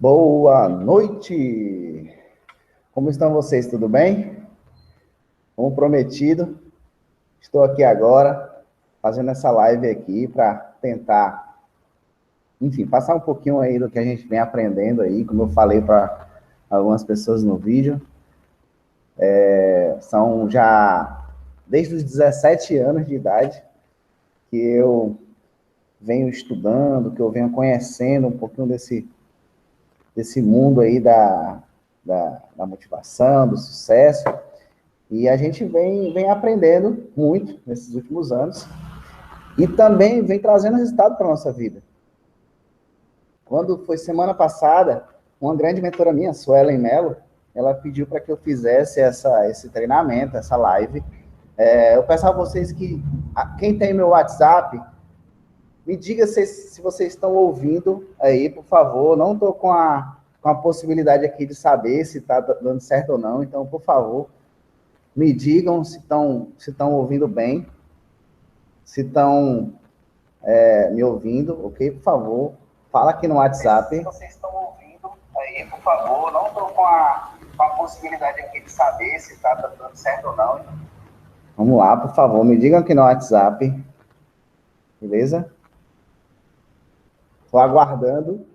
Boa noite! Como estão vocês? Tudo bem? Como prometido, estou aqui agora fazendo essa live aqui para tentar, enfim, passar um pouquinho aí do que a gente vem aprendendo aí, como eu falei para algumas pessoas no vídeo. São já desde os 17 anos de idade que eu venho estudando, que eu venho conhecendo um pouquinho desse mundo aí da motivação, do sucesso. E a gente vem aprendendo muito nesses últimos anos e também vem trazendo resultado para a nossa vida. Quando foi semana passada, uma grande mentora minha, Suelen Mello, ela pediu para que eu fizesse esse treinamento, essa live. Eu peço a vocês que, quem tem meu WhatsApp, me diga se vocês estão ouvindo aí, por favor. Não estou com a possibilidade aqui de saber se está dando certo ou não, então, por favor, me digam se estão ouvindo bem, se estão me ouvindo, ok? Por favor, fala aqui no WhatsApp. Se vocês estão ouvindo aí, por favor, não estou com a possibilidade aqui de saber se está dando certo ou não. Vamos lá, por favor, me digam aqui no WhatsApp, beleza? Estou aguardando.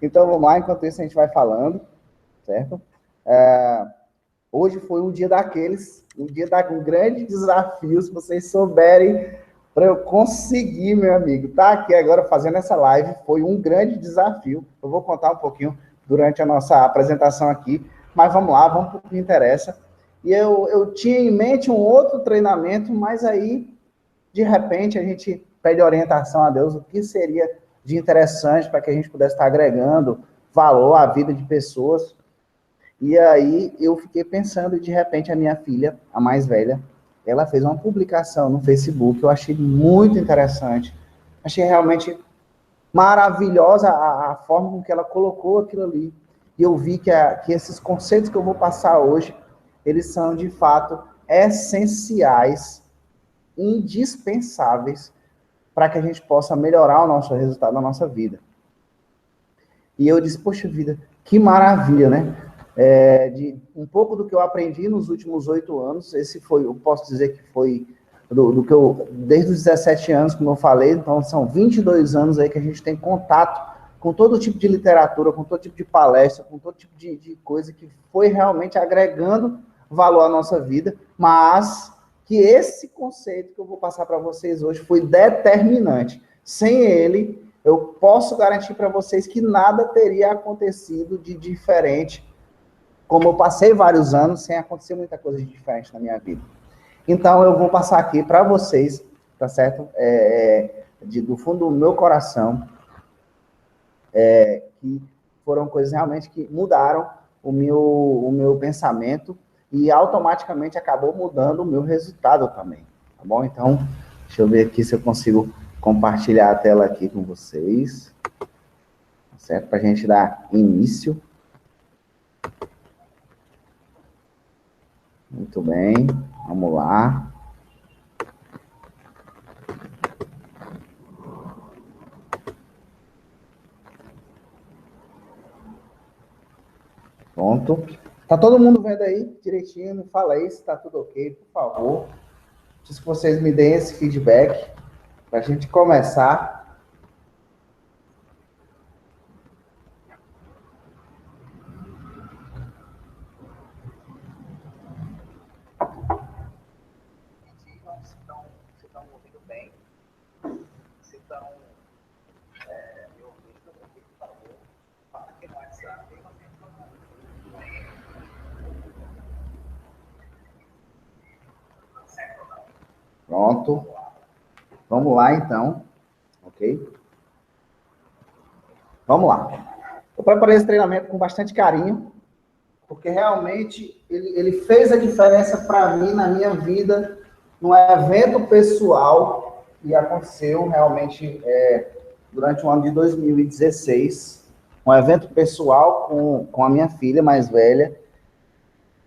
Então, vamos lá, enquanto isso a gente vai falando, certo? Hoje foi um dia daqueles, um grande desafio, se vocês souberem, para eu conseguir, meu amigo, tá aqui agora fazendo essa live, foi um grande desafio. Eu vou contar um pouquinho durante a nossa apresentação aqui, mas vamos lá, vamos para o que interessa. E eu tinha em mente um outro treinamento, mas aí, de repente, a gente pede orientação a Deus, o que seria de interessante para que a gente pudesse estar agregando valor à vida de pessoas. E aí eu fiquei pensando, e de repente a minha filha, a mais velha, ela fez uma publicação no Facebook, eu achei muito interessante, achei realmente maravilhosa a forma com que ela colocou aquilo ali, e eu vi que esses conceitos que eu vou passar hoje, eles são de fato essenciais, indispensáveis, para que a gente possa melhorar o nosso resultado na nossa vida. E eu disse, poxa vida, que maravilha, né? De um pouco do que eu aprendi nos últimos 8 anos, esse foi, eu posso dizer que foi do que eu, desde os 17 anos, como eu falei, então são 22 anos aí que a gente tem contato com todo tipo de literatura, com todo tipo de palestra, com todo tipo de coisa que foi realmente agregando valor à nossa vida, mas que esse conceito que eu vou passar para vocês hoje foi determinante. Sem ele, eu posso garantir para vocês que nada teria acontecido de diferente, como eu passei vários anos sem acontecer muita coisa de diferente na minha vida. Então, eu vou passar aqui para vocês, tá certo? Do fundo do meu coração, que foram coisas realmente que mudaram o meu pensamento e automaticamente acabou mudando o meu resultado também, tá bom? Então, deixa eu ver aqui se eu consigo compartilhar a tela aqui com vocês, tá certo? Para a gente dar início. Muito bem, vamos lá. Pronto. Tá todo mundo vendo aí direitinho? Me fala aí se tá tudo ok, por favor. Preciso que vocês me deem esse feedback para a gente começar. Se estão ouvindo bem, se estão me ouvindo, por favor, fala aqui no WhatsApp. Pronto. Vamos lá, então. Ok? Vamos lá. Eu preparei esse treinamento com bastante carinho, porque realmente ele fez a diferença para mim, na minha vida, num evento pessoal que aconteceu realmente durante o ano de 2016. Um evento pessoal com a minha filha mais velha,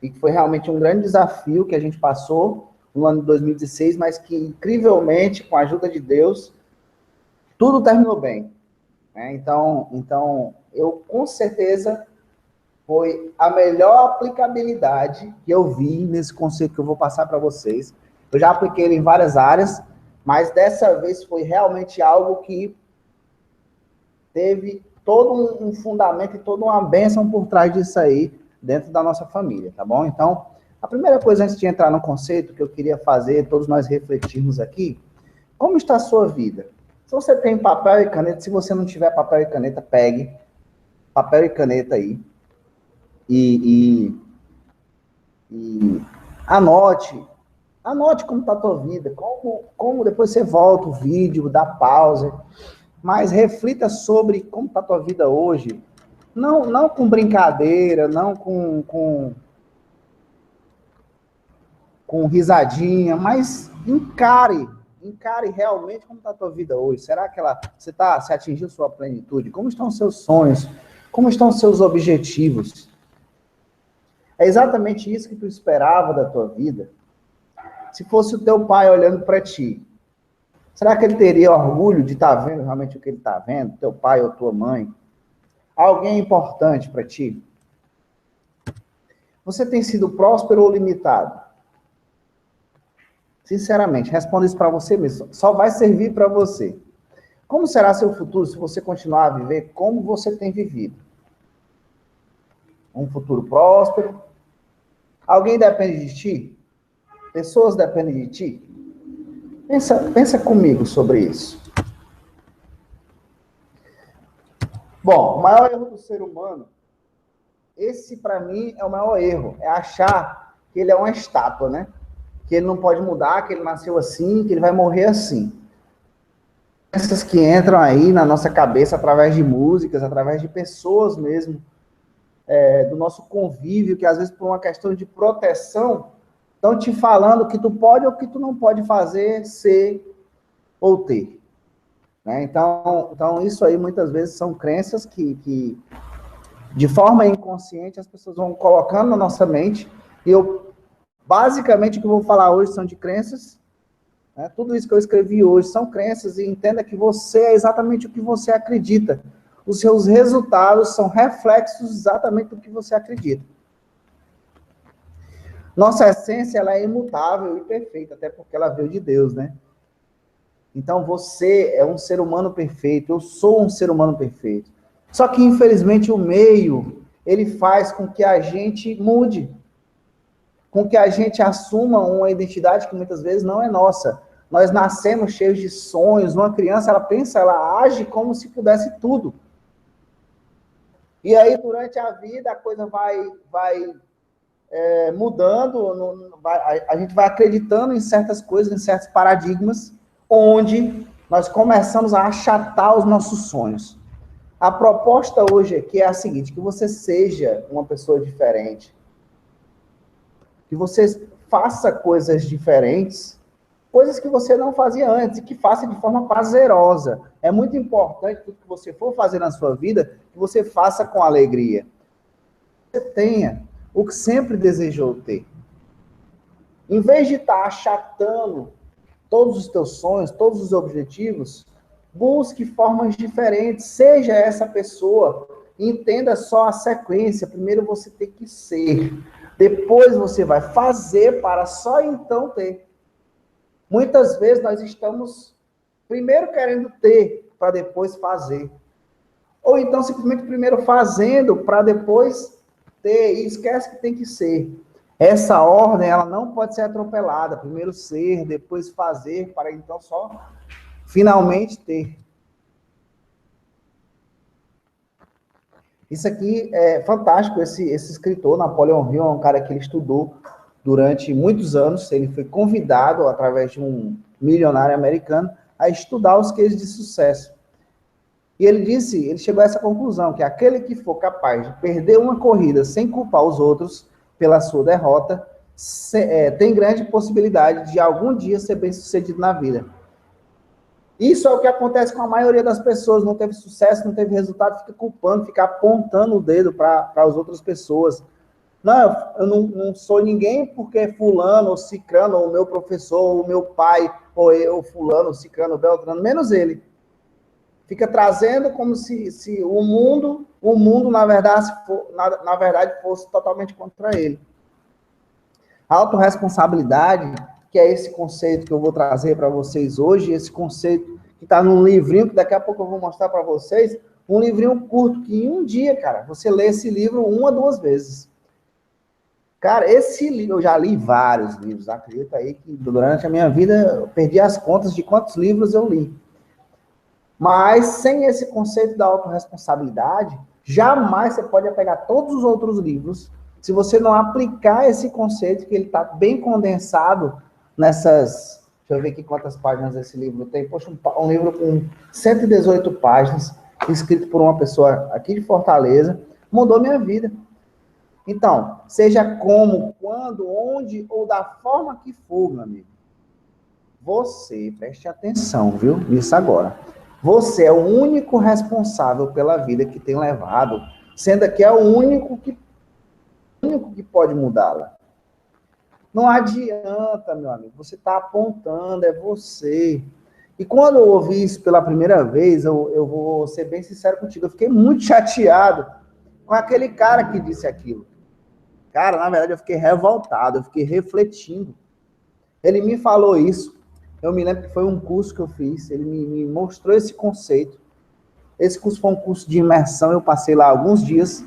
e que foi realmente um grande desafio que a gente passou no ano de 2016, mas que, incrivelmente, com a ajuda de Deus, tudo terminou bem. Então eu com certeza foi a melhor aplicabilidade que eu vi nesse conceito que eu vou passar para vocês. Eu já apliquei ele em várias áreas, mas dessa vez foi realmente algo que teve todo um fundamento e toda uma bênção por trás disso aí, dentro da nossa família, tá bom? Então, a primeira coisa antes de entrar no conceito que eu queria fazer, todos nós refletirmos aqui, como está a sua vida? Se você tem papel e caneta, se você não tiver papel e caneta, pegue papel e caneta aí e anote como está a tua vida, como depois você volta o vídeo, dá pausa, mas reflita sobre como está a tua vida hoje, não com brincadeira, não com risadinha, mas encare realmente como está a tua vida hoje. Será que você atingiu sua plenitude? Como estão os seus sonhos? Como estão os seus objetivos? É exatamente isso que tu esperava da tua vida? Se fosse o teu pai olhando para ti, será que ele teria orgulho de estar vendo realmente o que ele está vendo? Teu pai ou tua mãe? Alguém importante para ti? Você tem sido próspero ou limitado? Sinceramente, responda isso para você mesmo. Só vai servir para você. Como será seu futuro se você continuar a viver como você tem vivido? Um futuro próspero? Alguém depende de ti? Pessoas dependem de ti? Pensa comigo sobre isso. Bom, o maior erro do ser humano, esse para mim é o maior erro, é achar que ele é uma estátua, né? Que ele não pode mudar, que ele nasceu assim, que ele vai morrer assim. Essas que entram aí na nossa cabeça através de músicas, através de pessoas mesmo, do nosso convívio, que às vezes por uma questão de proteção, estão te falando o que tu pode ou o que tu não pode fazer, ser ou ter. Né? Então, isso aí muitas vezes são crenças que de forma inconsciente, as pessoas vão colocando na nossa mente, e basicamente, o que eu vou falar hoje são de crenças, né? Tudo isso que eu escrevi hoje são crenças, e entenda que você é exatamente o que você acredita. Os seus resultados são reflexos exatamente do que você acredita. Nossa essência, ela é imutável e perfeita, até porque ela veio de Deus, né? Então, você é um ser humano perfeito, eu sou um ser humano perfeito. Só que, infelizmente, o meio, ele faz com que a gente mude, com que a gente assuma uma identidade que muitas vezes não é nossa. Nós nascemos cheios de sonhos, uma criança, ela pensa, ela age como se pudesse tudo. E aí, durante a vida, a coisa vai mudando, a gente vai acreditando em certas coisas, em certos paradigmas, onde nós começamos a achatar os nossos sonhos. A proposta hoje aqui é a seguinte, que você seja uma pessoa diferente, que você faça coisas diferentes, coisas que você não fazia antes, e que faça de forma prazerosa. É muito importante, tudo que você for fazer na sua vida, que você faça com alegria. Que você tenha o que sempre desejou ter. Em vez de estar achatando todos os teus sonhos, todos os objetivos, busque formas diferentes, seja essa pessoa, entenda só a sequência, primeiro você tem que ser, depois você vai fazer para só então ter. Muitas vezes nós estamos primeiro querendo ter, para depois fazer. Ou então simplesmente primeiro fazendo, para depois ter, e esquece que tem que ser. Essa ordem, ela não pode ser atropelada. Primeiro ser, depois fazer, para então só finalmente ter. Isso aqui é fantástico. Esse escritor, Napoleon Hill, é um cara que ele estudou durante muitos anos. Ele foi convidado, através de um milionário americano, a estudar os cases de sucesso. E ele chegou a essa conclusão, que aquele que for capaz de perder uma corrida sem culpar os outros pela sua derrota, tem grande possibilidade de algum dia ser bem-sucedido na vida. Isso é o que acontece com a maioria das pessoas, não teve sucesso, não teve resultado, fica culpando, fica apontando o dedo para as outras pessoas. Não, eu não sou ninguém porque fulano, ou cicrano, ou meu professor, ou meu pai, ou eu, fulano, cicrano, beltrano, menos ele. Fica trazendo como se o mundo na verdade, fosse totalmente contra ele. A autorresponsabilidade, que é esse conceito que eu vou trazer para vocês hoje, esse conceito que está num livrinho, que daqui a pouco eu vou mostrar para vocês, um livrinho curto, que em um dia, cara, você lê esse livro 1 ou 2 vezes. Cara, esse livro, eu já li vários livros, acredita aí que durante a minha vida eu perdi as contas de quantos livros eu li. Mas sem esse conceito da autorresponsabilidade, jamais você pode pegar todos os outros livros, se você não aplicar esse conceito, que ele está bem condensado nessas... Deixa eu ver aqui quantas páginas esse livro tem. Poxa, um livro com 118 páginas, escrito por uma pessoa aqui de Fortaleza, mudou minha vida. Então, seja como, quando, onde ou da forma que for, meu amigo, você, preste atenção, viu? Nisso agora. Você é o único responsável pela vida que tem levado, sendo que é o único que pode mudá-la. Não adianta, meu amigo, você está apontando, é você. E quando eu ouvi isso pela primeira vez, eu vou ser bem sincero contigo, eu fiquei muito chateado com aquele cara que disse aquilo. Cara, na verdade, eu fiquei revoltado, eu fiquei refletindo. Ele me falou isso. Eu me lembro que foi um curso que eu fiz, ele me mostrou esse conceito. Esse curso foi um curso de imersão, eu passei lá alguns dias,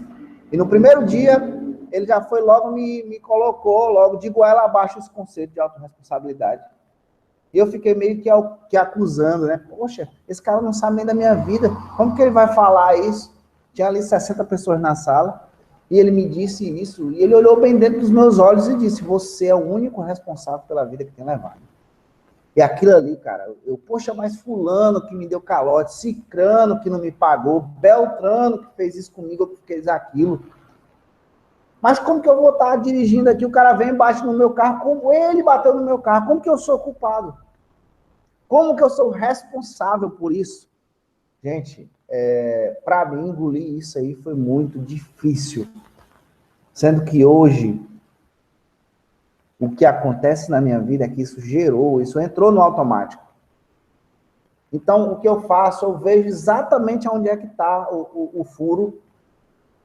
e no primeiro dia, ele já foi logo, me colocou logo de goela abaixo esse conceito de autorresponsabilidade. E eu fiquei meio que acusando, né? Poxa, esse cara não sabe nem da minha vida, como que ele vai falar isso? Tinha ali 60 pessoas na sala, e ele me disse isso, e ele olhou bem dentro dos meus olhos e disse, você é o único responsável pela vida que tem levado. E aquilo ali, cara, poxa, mas fulano que me deu calote, cicrano que não me pagou, beltrano que fez isso comigo, que fez aquilo. Mas como que eu vou estar dirigindo aqui, o cara vem e bate no meu carro, como ele bateu no meu carro, como que eu sou culpado? Como que eu sou responsável por isso? Gente, para mim, engolir isso aí foi muito difícil. Sendo que hoje, o que acontece na minha vida é que isso entrou no automático. Então, o que eu faço? Eu vejo exatamente onde é que está o furo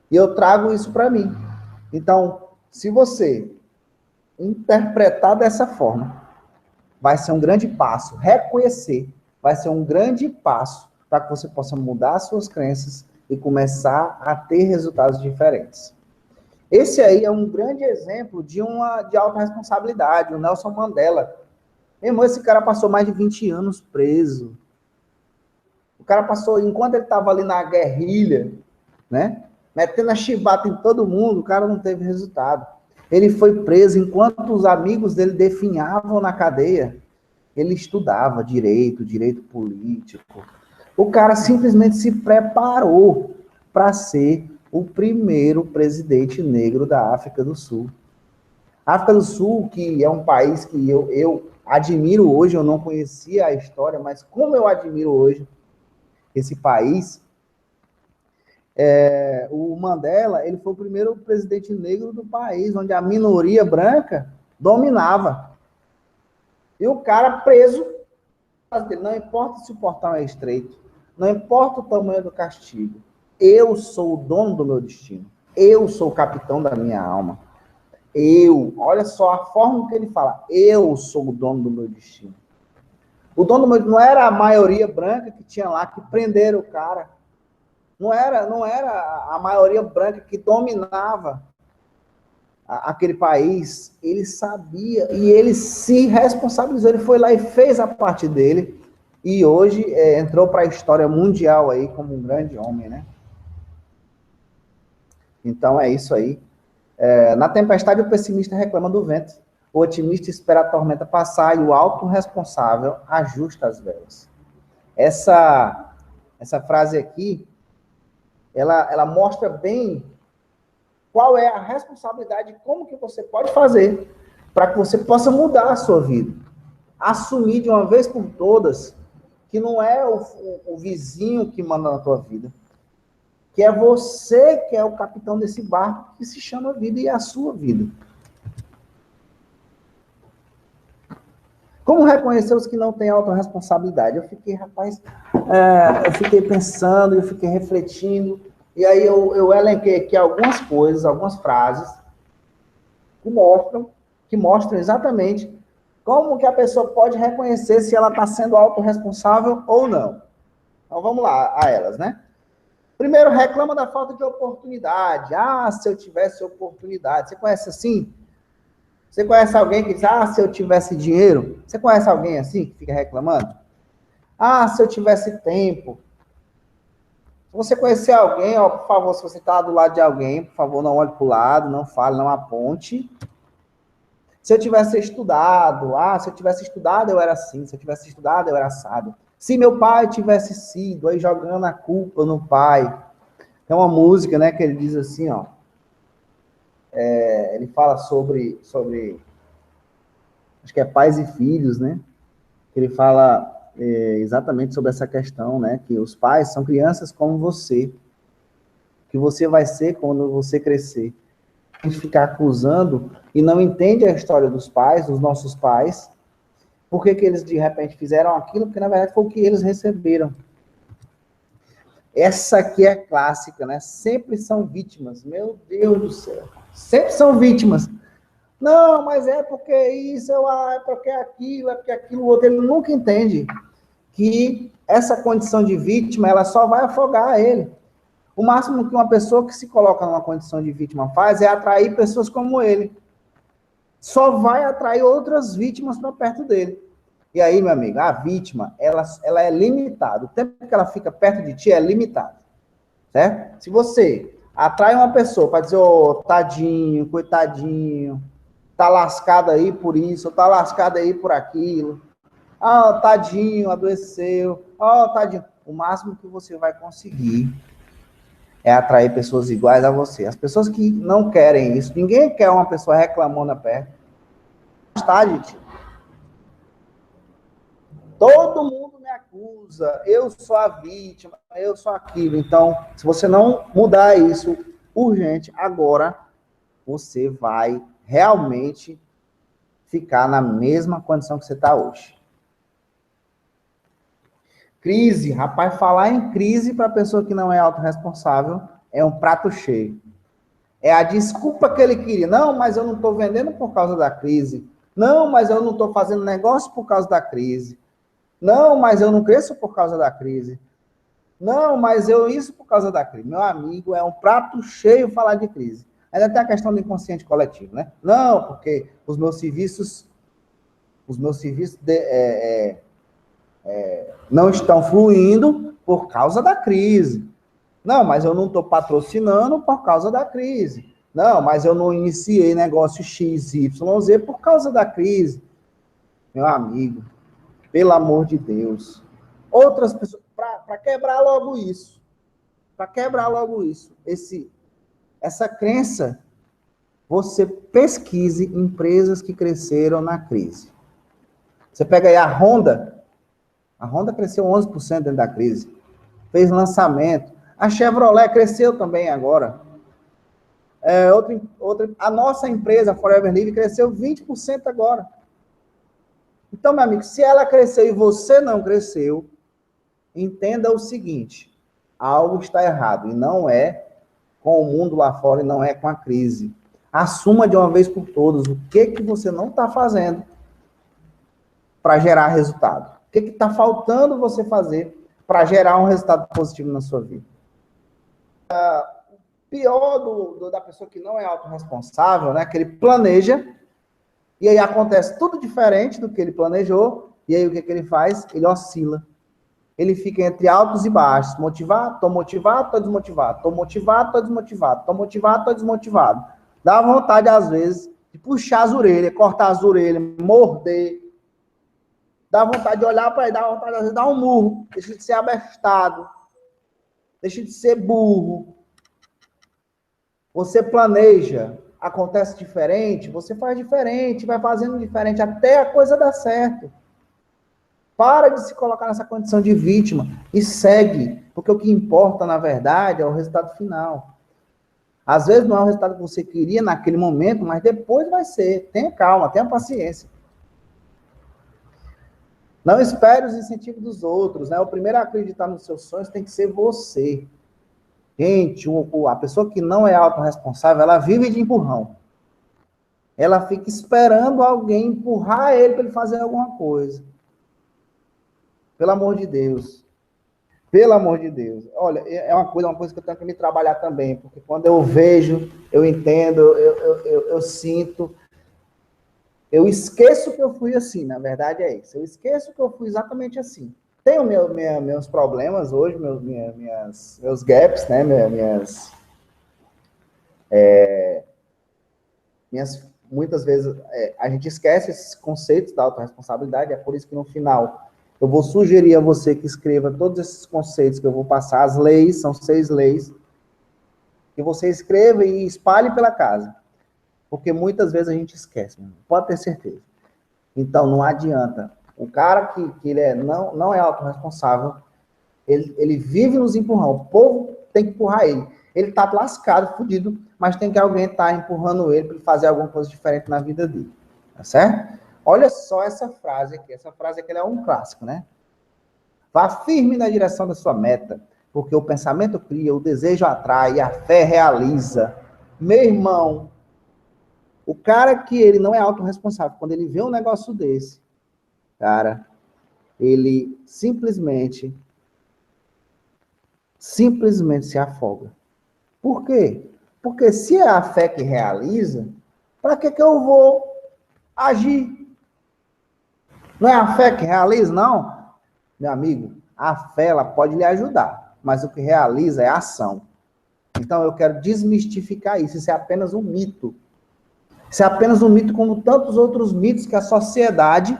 e eu trago isso para mim. Então, se você interpretar dessa forma, vai ser um grande passo. Reconhecer vai ser um grande passo para que você possa mudar as suas crenças e começar a ter resultados diferentes. Esse aí é um grande exemplo de autorresponsabilidade, o Nelson Mandela. Meu irmão, esse cara passou mais de 20 anos preso. O cara passou, enquanto ele estava ali na guerrilha, né, metendo a chibata em todo mundo, o cara não teve resultado. Ele foi preso enquanto os amigos dele definhavam na cadeia. Ele estudava direito político. O cara simplesmente se preparou para ser o primeiro presidente negro da África do Sul. A África do Sul, que é um país que eu admiro hoje, eu não conhecia a história, mas como eu admiro hoje esse país, o Mandela, ele foi o primeiro presidente negro do país, onde a minoria branca dominava. E o cara preso, não importa se o portão é estreito, não importa o tamanho do castigo, eu sou o dono do meu destino, eu sou o capitão da minha alma. Olha só a forma que ele fala, eu sou o dono do meu destino. O dono do meu, não era a maioria branca que tinha lá, que prenderam o cara. Não era a maioria branca que dominava aquele país. Ele sabia e ele se responsabilizou. Ele foi lá e fez a parte dele. E hoje entrou para a história mundial aí como um grande homem, né? Então é isso aí. Na tempestade, o pessimista reclama do vento. O otimista espera a tormenta passar e o autorresponsável ajusta as velas. Essa frase aqui, ela mostra bem qual é a responsabilidade, como que você pode fazer para que você possa mudar a sua vida. Assumir de uma vez por todas que não é o vizinho que manda na tua vida, que é você que é o capitão desse barco que se chama vida e é a sua vida. Como reconhecer os que não têm autorresponsabilidade? Eu fiquei, rapaz, eu fiquei pensando, eu fiquei refletindo, e aí eu elenquei aqui algumas coisas, algumas frases que mostram exatamente como que a pessoa pode reconhecer se ela está sendo autorresponsável ou não. Então vamos lá a elas, né? Primeiro, reclama da falta de oportunidade. Ah, se eu tivesse oportunidade. Você conhece assim? Você conhece alguém que diz, ah, se eu tivesse dinheiro? Você conhece alguém assim que fica reclamando? Ah, se eu tivesse tempo. Se você conhecer alguém, ó, por favor, se você está do lado de alguém, por favor, não olhe para o lado, não fale, não aponte. Se eu tivesse estudado, se eu tivesse estudado, eu era assim. Se eu tivesse estudado, eu era assado. Se meu pai tivesse sido, aí jogando a culpa no pai. Tem uma música, né, que ele diz assim, ó. Ele fala sobre, acho que é pais e filhos, né? Ele fala exatamente sobre essa questão, né? Que os pais são crianças como você, que você vai ser quando você crescer. A gente ficar acusando e não entende a história dos pais, dos nossos pais, por que eles de repente fizeram aquilo, porque na verdade foi o que eles receberam. Essa aqui é clássica, né? Sempre são vítimas, meu Deus do céu. Sempre são vítimas. Não, mas é porque isso, é porque aquilo, é porque aquilo, o outro. Ele nunca entende que essa condição de vítima, ela só vai afogar ele. O máximo que uma pessoa que se coloca numa condição de vítima faz é atrair pessoas como ele. Só vai atrair outras vítimas para perto dele. E aí, meu amigo, a vítima, ela é limitada. O tempo que ela fica perto de ti é limitado. Certo? Se você atrai uma pessoa para dizer, ô, tadinho, coitadinho, tá lascado aí por isso, tá lascado aí por aquilo. Ah, tadinho, adoeceu. Ah, tadinho. O máximo que você vai conseguir é atrair pessoas iguais a você. As pessoas que não querem isso, ninguém quer uma pessoa reclamona perto. Tá, gente? Todo mundo me acusa, eu sou a vítima, eu sou aquilo. Então, se você não mudar isso urgente, agora você vai realmente ficar na mesma condição que você está hoje. Crise, rapaz, falar em crise para a pessoa que não é autorresponsável é um prato cheio. É a desculpa que ele queria. Não, mas eu não estou vendendo por causa da crise. Não, mas eu não estou fazendo negócio por causa da crise. Não, mas eu não cresço por causa da crise. Não, mas eu isso por causa da crise. Meu amigo, é um prato cheio falar de crise. Ainda tem a questão do inconsciente coletivo, né? Não, porque os meus serviços não estão fluindo por causa da crise. Não, mas eu não estou patrocinando por causa da crise. Não, mas eu não iniciei negócio X, Y, Z por causa da crise. Meu amigo, pelo amor de Deus. Outras pessoas, para quebrar logo isso, essa crença, você pesquise empresas que cresceram na crise. Você pega aí a Honda cresceu 11% dentro da crise, fez lançamento. A Chevrolet cresceu também agora. A nossa empresa, Forever Living, cresceu 20% agora. Então, meu amigo, se ela cresceu e você não cresceu, entenda o seguinte, algo está errado, e não é com o mundo lá fora, e não é com a crise. Assuma de uma vez por todas o que você não está fazendo para gerar resultado. O que está faltando você fazer para gerar um resultado positivo na sua vida. Pior da pessoa que não é autorresponsável, né? Que ele planeja, e aí acontece tudo diferente do que ele planejou, e aí o que ele faz? Ele oscila. Ele fica entre altos e baixos. Motivado, tô motivado, tô desmotivado. Tô motivado, tô desmotivado. Tô motivado, tô desmotivado. Dá vontade, às vezes, de puxar as orelhas, cortar as orelhas, morder. Dá vontade de olhar para ele, dá vontade, às vezes, de dar um murro. Deixa de ser abestado. Deixa de ser burro. Você planeja, acontece diferente, você faz diferente, vai fazendo diferente, até a coisa dar certo. Para de se colocar nessa condição de vítima e segue, porque o que importa, na verdade, é o resultado final. Às vezes não é o resultado que você queria naquele momento, mas depois vai ser. Tenha calma, tenha paciência. Não espere os incentivos dos outros, né? O primeiro a acreditar nos seus sonhos tem que ser você. Gente, a pessoa que não é autorresponsável, ela vive de empurrão. Ela fica esperando alguém empurrar ele para ele fazer alguma coisa. Pelo amor de Deus. Pelo amor de Deus. Olha, é uma coisa que eu tenho que me trabalhar também, porque quando eu vejo, eu entendo, eu sinto, eu esqueço que eu fui assim, na verdade é isso. Eu esqueço que eu fui exatamente assim. Tenho meus problemas hoje, meus gaps, né? Muitas vezes a gente esquece esses conceitos da autorresponsabilidade, é por isso que no final eu vou sugerir a você que escreva todos esses conceitos que eu vou passar, as leis, são 6 leis, que você escreva e espalhe pela casa. Porque muitas vezes a gente esquece, pode ter certeza. Então, não adianta. O cara que ele não é autorresponsável, ele vive nos empurrão. O povo tem que empurrar ele. Ele tá lascado, fodido, mas tem que alguém estar empurrando ele para fazer alguma coisa diferente na vida dele. Tá certo? Olha só essa frase aqui. Essa frase aqui é um clássico, né? Vá firme na direção da sua meta, porque o pensamento cria, o desejo atrai, a fé realiza. Meu irmão, o cara que ele não é autorresponsável, quando ele vê um negócio desse, cara, ele simplesmente se afoga. Por quê? Porque se é a fé que realiza, para que eu vou agir? Não é a fé que realiza, não? Meu amigo, a fé ela pode lhe ajudar, mas o que realiza é a ação. Então eu quero desmistificar isso. Isso é apenas um mito. Isso é apenas um mito como tantos outros mitos que a sociedade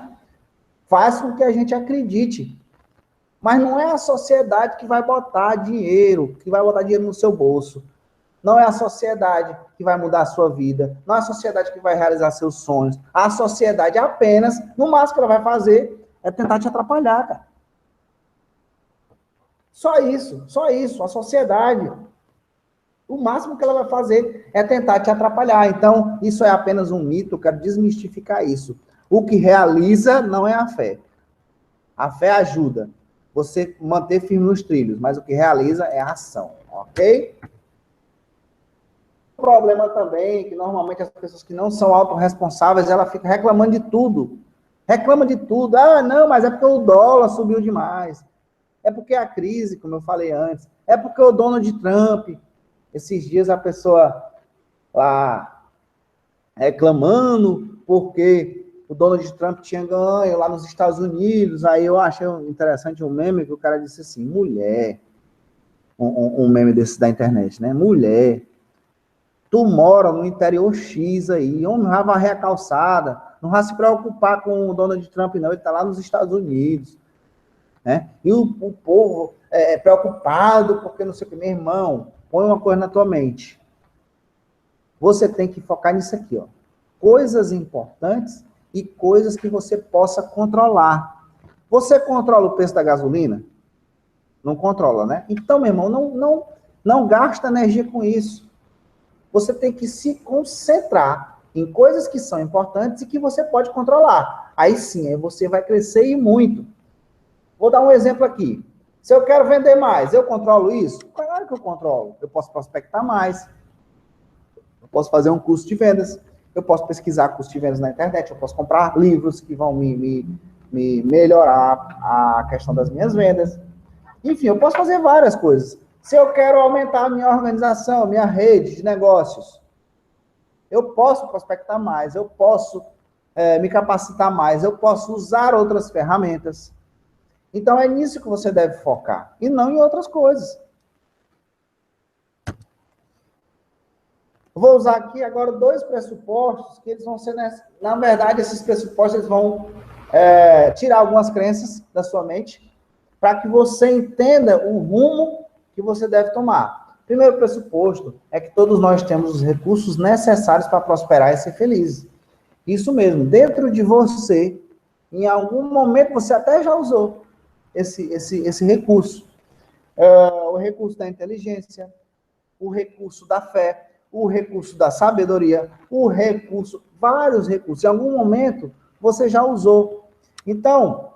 faz com que a gente acredite. Mas não é a sociedade que vai botar dinheiro, no seu bolso. Não é a sociedade que vai mudar a sua vida. Não é a sociedade que vai realizar seus sonhos. A sociedade apenas, no máximo que ela vai fazer, é tentar te atrapalhar, cara. Só isso. A sociedade, o máximo que ela vai fazer é tentar te atrapalhar. Então, isso é apenas um mito, eu quero desmistificar isso. O que realiza não é a fé. A fé ajuda você manter firme nos trilhos, mas o que realiza é a ação, ok? O problema também é que normalmente as pessoas que não são autorresponsáveis, ela fica reclamando de tudo. Reclama de tudo. Ah, não, mas é porque o dólar subiu demais. É porque a crise, como eu falei antes. É porque o Donald Trump. Esses dias a pessoa lá reclamando porque o Donald Trump tinha ganho lá nos Estados Unidos. Aí eu achei interessante um meme que o cara disse assim, mulher, um meme desse da internet, né? Mulher, tu mora no interior X aí, homem vai varrer a calçada, não vai se preocupar com o Donald Trump não, ele tá lá nos Estados Unidos, né? E o povo é preocupado porque não sei o que, meu irmão, põe uma coisa na tua mente. Você tem que focar nisso aqui, ó. Coisas importantes e coisas que você possa controlar. Você controla o preço da gasolina? Não controla, né? Então, meu irmão, não gasta energia com isso. Você tem que se concentrar em coisas que são importantes e que você pode controlar. Aí sim, aí você vai crescer e muito. Vou dar um exemplo aqui. Se eu quero vender mais, eu controlo isso? Claro que eu controlo. Eu posso prospectar mais. Eu posso fazer um curso de vendas. Eu posso pesquisar curso de vendas na internet. Eu posso comprar livros que vão me melhorar a questão das minhas vendas. Enfim, eu posso fazer várias coisas. Se eu quero aumentar a minha organização, a minha rede de negócios, eu posso prospectar mais, eu posso me capacitar mais, eu posso usar outras ferramentas. Então, é nisso que você deve focar, e não em outras coisas. Vou usar aqui agora 2 pressupostos, que eles vão ser, na verdade, esses pressupostos eles vão tirar algumas crenças da sua mente, para que você entenda o rumo que você deve tomar. Primeiro pressuposto é que todos nós temos os recursos necessários para prosperar e ser felizes. Isso mesmo, dentro de você, em algum momento você até já usou esse recurso. O recurso da inteligência, o recurso da fé, o recurso da sabedoria, vários recursos. Em algum momento você já usou. Então,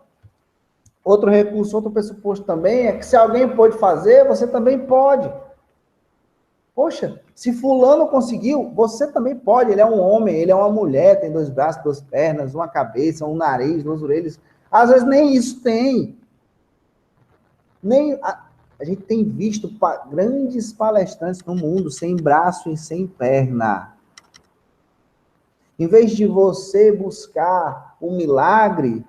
Outro recurso, outro pressuposto também é que se alguém pode fazer, você também pode. Poxa, se fulano conseguiu, você também pode. Ele é um homem, ele é uma mulher, tem 2 braços, 2 pernas, uma cabeça, um nariz, 2 orelhas. Às vezes nem isso tem. A gente tem visto grandes palestrantes no mundo sem braço e sem perna. Em vez de você buscar o milagre,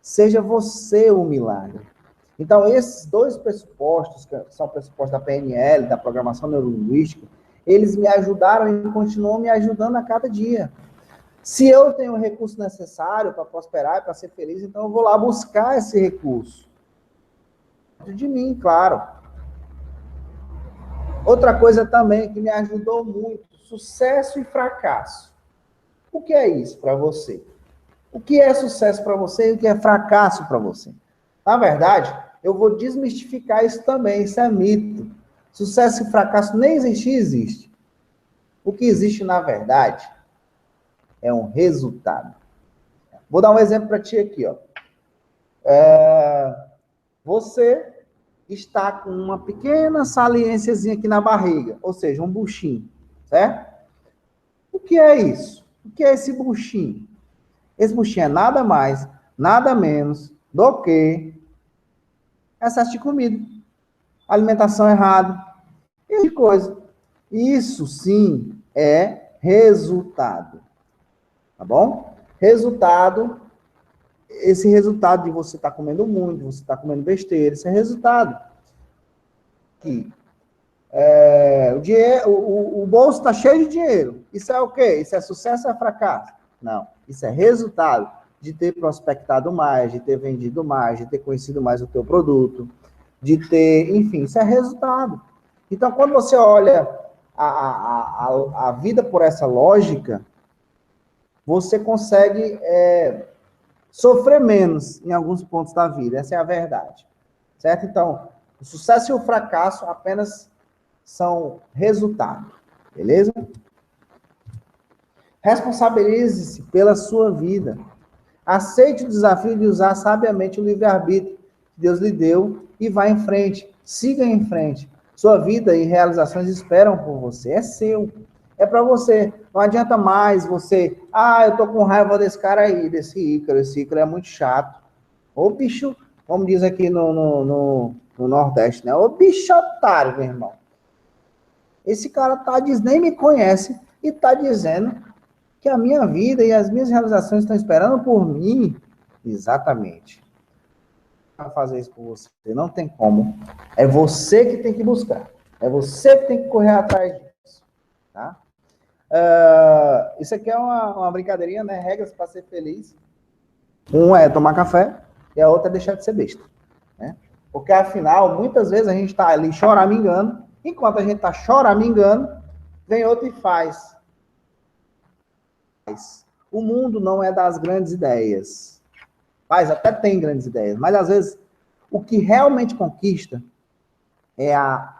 seja você o milagre. Então, esses 2 pressupostos, que são pressupostos da PNL, da programação neurolinguística, eles me ajudaram e continuam me ajudando a cada dia. Se eu tenho o recurso necessário para prosperar e para ser feliz, então eu vou lá buscar esse recurso. De mim, claro. Outra coisa também que me ajudou muito, sucesso e fracasso. O que é isso para você? O que é sucesso para você e o que é fracasso para você? Na verdade, eu vou desmistificar isso também, isso é mito. Sucesso e fracasso nem existe. O que existe, na verdade, é um resultado. Vou dar um exemplo para ti aqui, ó. Você está com uma pequena saliênciazinha aqui na barriga, ou seja, um buchinho, certo? O que é isso? O que é esse buchinho? Esse buchinho é nada mais, nada menos do que excesso de comida, alimentação errada, e coisa. Isso sim é resultado, tá bom? Resultado, esse resultado de você estar comendo muito, você estar comendo besteira, esse é resultado. Que o bolso está cheio de dinheiro. Isso é o quê? Isso é sucesso ou é fracasso? Não. Isso é resultado de ter prospectado mais, de ter vendido mais, de ter conhecido mais o teu produto, de ter, enfim, isso é resultado. Então, quando você olha a vida por essa lógica, você consegue sofrer menos em alguns pontos da vida. Essa é a verdade. Certo? Então, o sucesso e o fracasso apenas são resultado. Beleza? Responsabilize-se pela sua vida. Aceite o desafio de usar sabiamente o livre-arbítrio que Deus lhe deu e vá em frente. Siga em frente. Sua vida e realizações esperam por você. É seu. É para você. Não adianta mais você... eu tô com raiva desse cara aí, desse Ícaro. Esse Ícaro é muito chato. Ô bicho, como diz aqui no Nordeste, né? Ô bicho otário, meu irmão. Esse cara nem me conhece e tá dizendo que a minha vida e as minhas realizações estão esperando por mim. Exatamente. Para fazer isso por você, não tem como. É você que tem que buscar. É você que tem que correr atrás disso. Tá? Isso aqui é uma brincadeirinha, né? Regras para ser feliz. Um é tomar café e a outra é deixar de ser besta. Né? Porque, afinal, muitas vezes a gente está ali choramingando. Enquanto a gente está choramingando, vem outro e faz. O mundo não é das grandes ideias. Mas até tem grandes ideias. Mas, às vezes, o que realmente conquista é a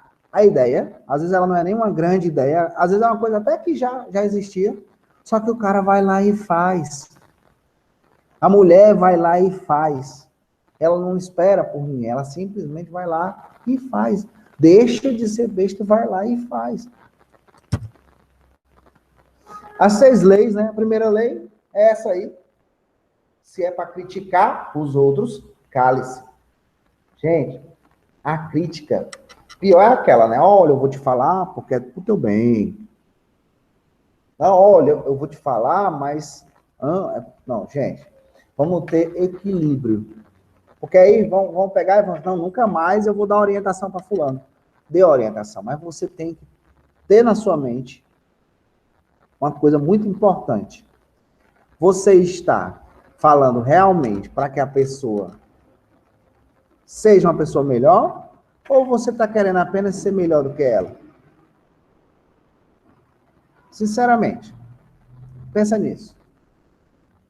ideia. Às vezes ela não é nem uma grande ideia. Às vezes é uma coisa até que já existia. Só que o cara vai lá e faz. A mulher vai lá e faz. Ela não espera por mim. Ela simplesmente vai lá e faz. Deixa de ser besta, vai lá e faz. As 6 leis, né? A primeira lei é essa aí. Se é para criticar os outros, cale-se. Gente, a crítica, pior é aquela, né? Olha, eu vou te falar porque é pro teu bem. Não, olha, eu vou te falar, mas... Não, gente, vamos ter equilíbrio. Porque aí vão pegar e vão... Não, nunca mais eu vou dar orientação para fulano. Dê orientação, mas você tem que ter na sua mente uma coisa muito importante. Você está falando realmente para que a pessoa seja uma pessoa melhor, ou você está querendo apenas ser melhor do que ela? Sinceramente, pensa nisso.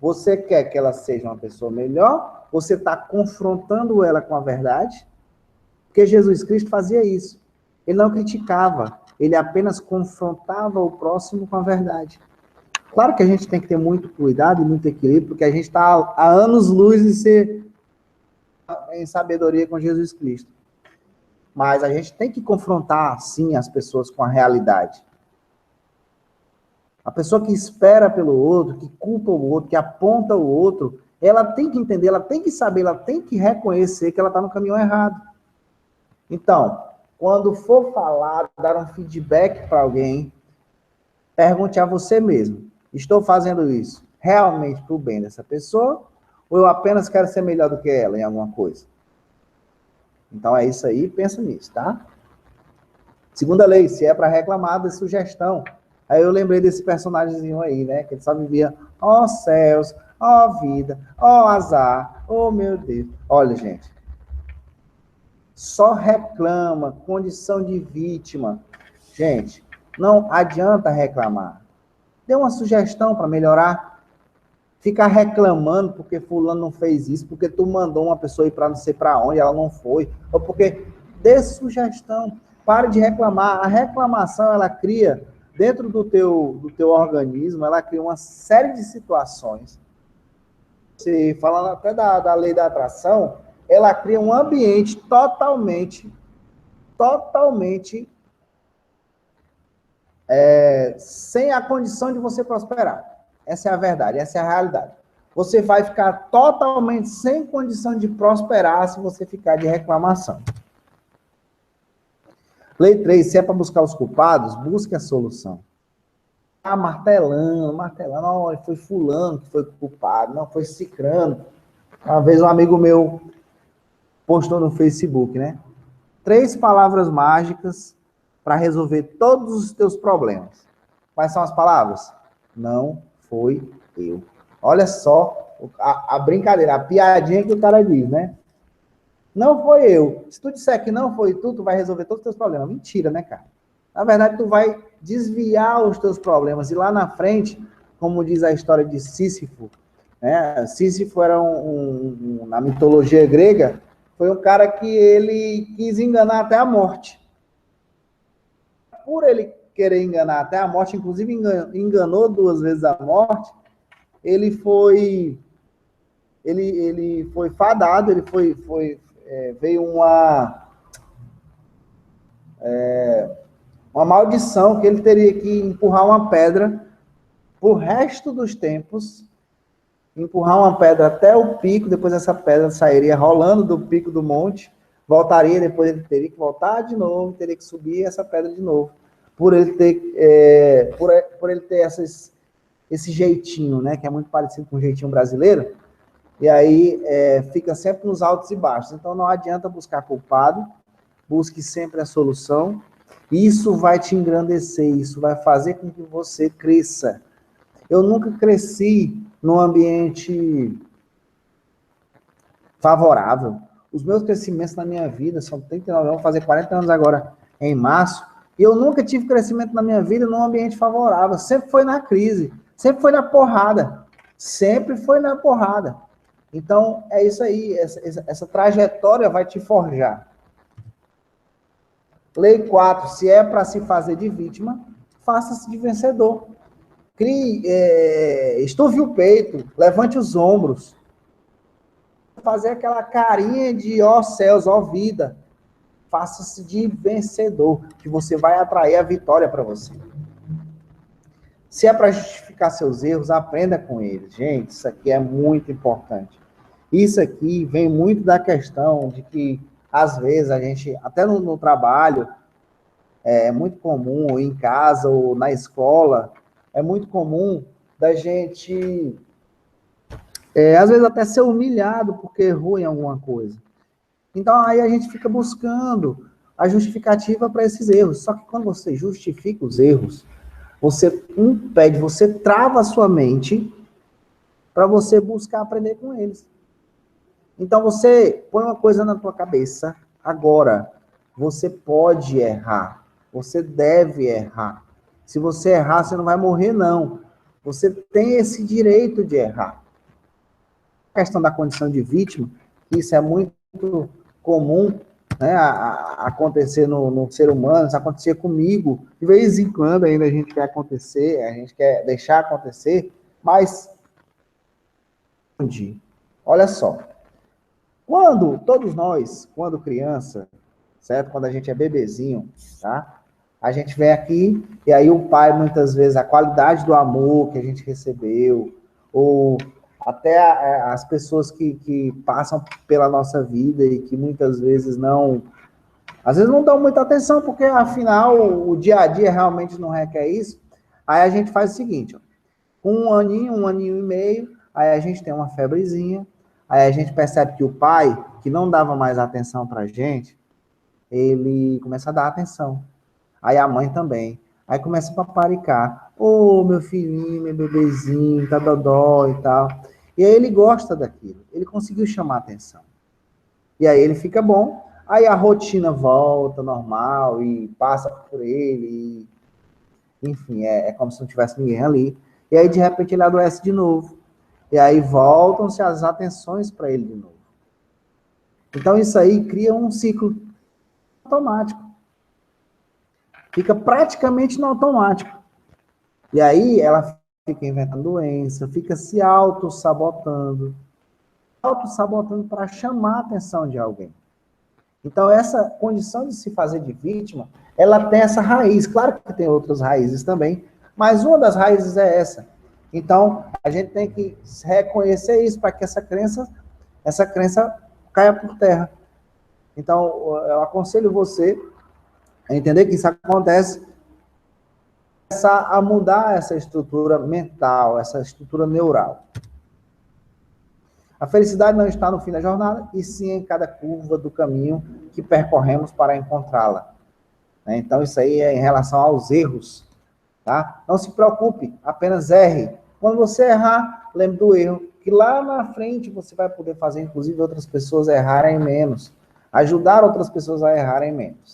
Você quer que ela seja uma pessoa melhor? Você está confrontando ela com a verdade? Porque Jesus Cristo fazia isso. Ele não criticava, ele apenas confrontava o próximo com a verdade. Claro que a gente tem que ter muito cuidado e muito equilíbrio, porque a gente está há anos-luz de ser em sabedoria com Jesus Cristo. Mas a gente tem que confrontar, sim, as pessoas com a realidade. A pessoa que espera pelo outro, que culpa o outro, que aponta o outro, ela tem que entender, ela tem que saber, ela tem que reconhecer que ela está no caminho errado. Então, quando for falar, dar um feedback para alguém, pergunte a você mesmo: estou fazendo isso realmente para o bem dessa pessoa? Ou eu apenas quero ser melhor do que ela em alguma coisa? Então é isso aí, pensa nisso, tá? Segunda lei, se é para reclamar de sugestão. Aí eu lembrei desse personagemzinho aí, né? Que ele só vivia, ó céus, ó vida, ó azar, oh meu Deus. Olha, gente, só reclama, condição de vítima. Gente, não adianta reclamar. Dê uma sugestão para melhorar. Ficar reclamando porque fulano não fez isso, porque tu mandou uma pessoa ir para não sei para onde, ela não foi, ou porque dê sugestão. Pare de reclamar. A reclamação, ela cria, dentro do teu organismo, ela cria uma série de situações. Você falando até da lei da atração, ela cria um ambiente totalmente sem a condição de você prosperar. Essa é a verdade, essa é a realidade. Você vai ficar totalmente sem condição de prosperar se você ficar de reclamação. Lei 3, se é para buscar os culpados, busque a solução. Ah, martelando, não, foi fulano que foi culpado, não, foi cicrano. Uma vez um amigo meu postou no Facebook, né? 3 palavras mágicas para resolver todos os teus problemas. Quais são as palavras? Não foi eu. Olha só a brincadeira, a piadinha que o cara diz, né? Não foi eu. Se tu disser que não foi tu, tu vai resolver todos os teus problemas. Mentira, né, cara? Na verdade, tu vai desviar os teus problemas. E lá na frente, como diz a história de Sísifo, né? Sísifo era na mitologia grega, foi um cara que ele quis enganar até a morte. Por ele querer enganar até a morte, inclusive enganou 2 vezes a morte, ele foi fadado, veio uma maldição que ele teria que empurrar uma pedra pro resto dos tempos, empurrar uma pedra até o pico, depois essa pedra sairia rolando do pico do monte, voltaria, depois ele teria que voltar de novo, teria que subir essa pedra de novo, por ele ter, por ele ter esse jeitinho, né, que é muito parecido com o jeitinho brasileiro, e aí fica sempre nos altos e baixos. Então não adianta buscar culpado, busque sempre a solução. Isso vai te engrandecer, isso vai fazer com que você cresça. Eu nunca cresci num ambiente favorável. Os meus crescimentos na minha vida são 39 anos, vou fazer 40 anos agora em março, e eu nunca tive crescimento na minha vida num ambiente favorável. Sempre foi na crise, sempre foi na porrada. Sempre foi na porrada. Então, é isso aí, essa trajetória vai te forjar. Lei 4, se é para se fazer de vítima, faça-se de vencedor. Crie, estuve o peito, levante os ombros. Fazer aquela carinha de ó céus, ó vida. Faça-se de vencedor, que você vai atrair a vitória para você. Se é para justificar seus erros, aprenda com eles. Gente, isso aqui é muito importante. Isso aqui vem muito da questão de que, às vezes, a gente, até no trabalho, é muito comum, ou em casa, ou na escola, é muito comum da gente, às vezes, até ser humilhado porque errou em alguma coisa. Então, aí a gente fica buscando a justificativa para esses erros. Só que quando você justifica os erros, você impede, você trava a sua mente para você buscar aprender com eles. Então, você põe uma coisa na tua cabeça agora. Você pode errar. Você deve errar. Se você errar, você não vai morrer, não. Você tem esse direito de errar. A questão da condição de vítima, isso é muito comum, né, acontecer no ser humano, isso acontecia comigo. De vez em quando ainda a gente quer acontecer, a gente quer deixar acontecer, mas olha só. Todos nós, quando criança, certo? Quando a gente é bebezinho, tá? A gente vem aqui e aí o pai, muitas vezes, a qualidade do amor que a gente recebeu, ou até as pessoas que passam pela nossa vida e que muitas vezes não, às vezes não dão muita atenção, porque afinal o dia a dia realmente não requer isso. Aí a gente faz o seguinte, ó, com um aninho e meio, aí a gente tem uma febrezinha, aí a gente percebe que o pai, que não dava mais atenção pra gente, ele começa a dar atenção. Aí a mãe também. Aí começa a paparicar. Ô, meu filhinho, meu bebezinho, tá dodó e tal. E aí ele gosta daquilo. Ele conseguiu chamar a atenção. E aí ele fica bom. Aí a rotina volta normal e passa por ele. Enfim, é como se não tivesse ninguém ali. E aí de repente ele adoece de novo. E aí voltam-se as atenções para ele de novo. Então isso aí cria um ciclo automático. Fica praticamente no automático. E aí ela fica inventando doença, fica se auto-sabotando para chamar a atenção de alguém. Então, essa condição de se fazer de vítima, ela tem essa raiz. Claro que tem outras raízes também, mas uma das raízes é essa. Então, a gente tem que reconhecer isso para que essa crença caia por terra. Então, eu aconselho você a entender que isso acontece, começar a mudar essa estrutura mental, essa estrutura neural. A felicidade não está no fim da jornada, e sim em cada curva do caminho que percorremos para encontrá-la. Então, isso aí é em relação aos erros. Tá? Não se preocupe, apenas erre. Quando você errar, lembre do erro, que lá na frente você vai poder fazer, inclusive, outras pessoas errarem menos. Ajudar outras pessoas a errarem menos.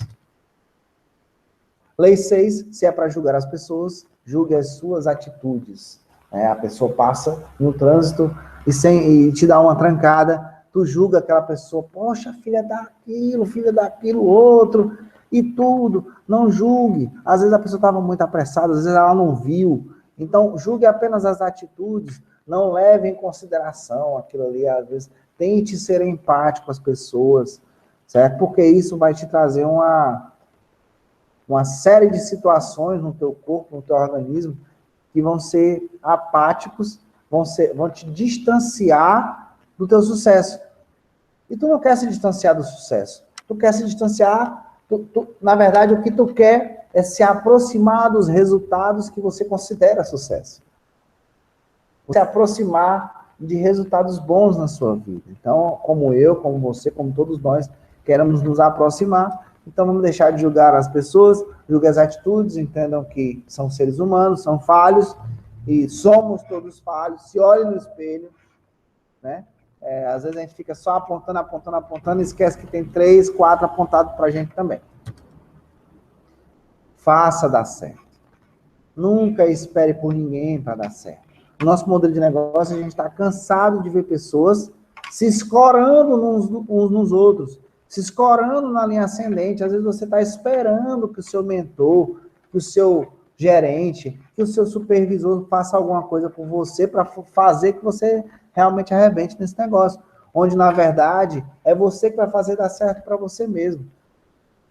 Lei 6, se é para julgar as pessoas, julgue as suas atitudes. A pessoa passa no trânsito e te dá uma trancada, tu julga aquela pessoa, poxa, filha daquilo, outro, e tudo. Não julgue. Às vezes a pessoa estava muito apressada, às vezes ela não viu. Então, julgue apenas as atitudes, não leve em consideração aquilo ali, às vezes. Tente ser empático com as pessoas, certo? Porque isso vai te trazer uma série de situações no teu corpo, no teu organismo, que vão ser apáticos, vão te distanciar do teu sucesso. E tu não quer se distanciar do sucesso. Tu quer se distanciar, na verdade, o que tu quer é se aproximar dos resultados que você considera sucesso. Se aproximar de resultados bons na sua vida. Então, como eu, como você, como todos nós, queremos nos aproximar. Então, vamos deixar de julgar as pessoas, julgar as atitudes, entendam que são seres humanos, são falhos, e somos todos falhos. Se olhe no espelho, né? Às vezes a gente fica só apontando, e esquece que tem 3, 4 apontados para a gente também. Faça dar certo. Nunca espere por ninguém para dar certo. No nosso modelo de negócio, a gente está cansado de ver pessoas se escorando uns nos outros, se escorando na linha ascendente. Às vezes você está esperando que o seu mentor, que o seu gerente, que o seu supervisor faça alguma coisa por você para fazer que você realmente arrebente nesse negócio. Onde, na verdade, é você que vai fazer dar certo para você mesmo.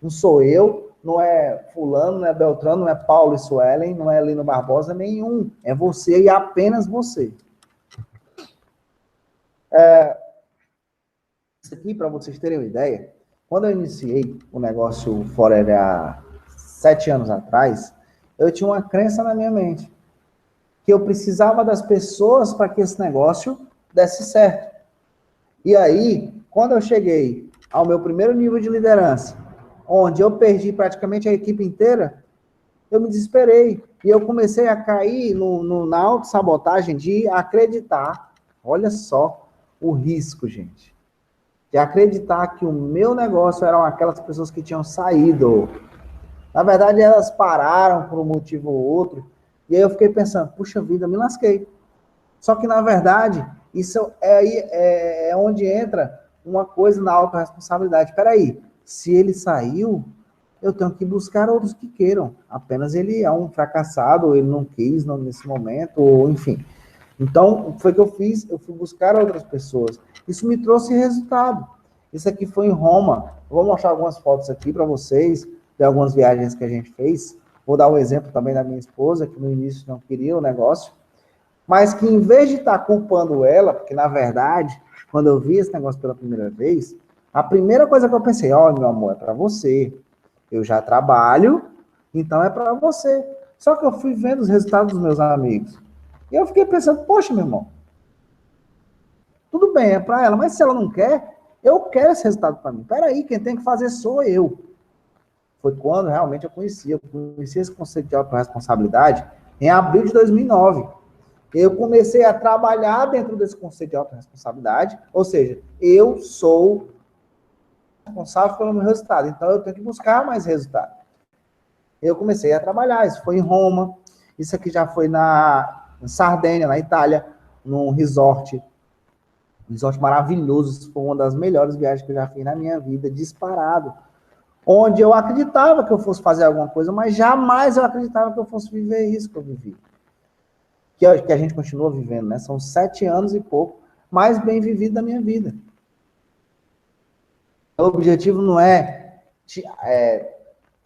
Não sou eu, não é fulano, não é Beltrano, não é Paulo e Suelen, não é Lino Barbosa, nenhum. É você e apenas você. Isso aqui, para vocês terem uma ideia, quando eu iniciei o negócio Forever há 7 anos atrás, eu tinha uma crença na minha mente, que eu precisava das pessoas para que esse negócio desse certo. E aí, quando eu cheguei ao meu primeiro nível de liderança, onde eu perdi praticamente a equipe inteira, eu me desesperei. E eu comecei a cair na autossabotagem de acreditar. Olha só o risco, gente. De acreditar que o meu negócio eram aquelas pessoas que tinham saído. Na verdade, elas pararam por um motivo ou outro. E aí eu fiquei pensando, puxa vida, me lasquei. Só que, na verdade, isso é onde entra uma coisa na autorresponsabilidade. Espera aí, se ele saiu, eu tenho que buscar outros que queiram. Apenas ele é um fracassado, ou ele não quis nesse momento, ou enfim. Então, foi o que eu fiz, eu fui buscar outras pessoas. Isso me trouxe resultado. Isso aqui foi em Roma. Eu vou mostrar algumas fotos aqui para vocês, de algumas viagens que a gente fez. Vou dar um exemplo também da minha esposa, que no início não queria o negócio, mas que em vez de estar culpando ela, porque na verdade, quando eu vi esse negócio pela primeira vez, a primeira coisa que eu pensei, ó, meu amor, é para você. Eu já trabalho, então é para você. Só que eu fui vendo os resultados dos meus amigos. E eu fiquei pensando, poxa, meu irmão, tudo bem, é para ela, mas se ela não quer, eu quero esse resultado para mim. Peraí, quem tem que fazer sou eu. Foi quando realmente eu conheci esse conceito de autorresponsabilidade em abril de 2009. Eu comecei a trabalhar dentro desse conceito de autorresponsabilidade, ou seja, eu sou responsável pelo meu resultado, então eu tenho que buscar mais resultado. Eu comecei a trabalhar, isso foi em Roma, isso aqui já foi na Sardenha, na Itália, num resort maravilhoso, isso foi uma das melhores viagens que eu já fiz na minha vida, disparado, onde eu acreditava que eu fosse fazer alguma coisa, mas jamais eu acreditava que eu fosse viver isso que eu vivi. Que a gente continua vivendo, né? São 7 anos e pouco, mais bem vivido da minha vida. O objetivo não é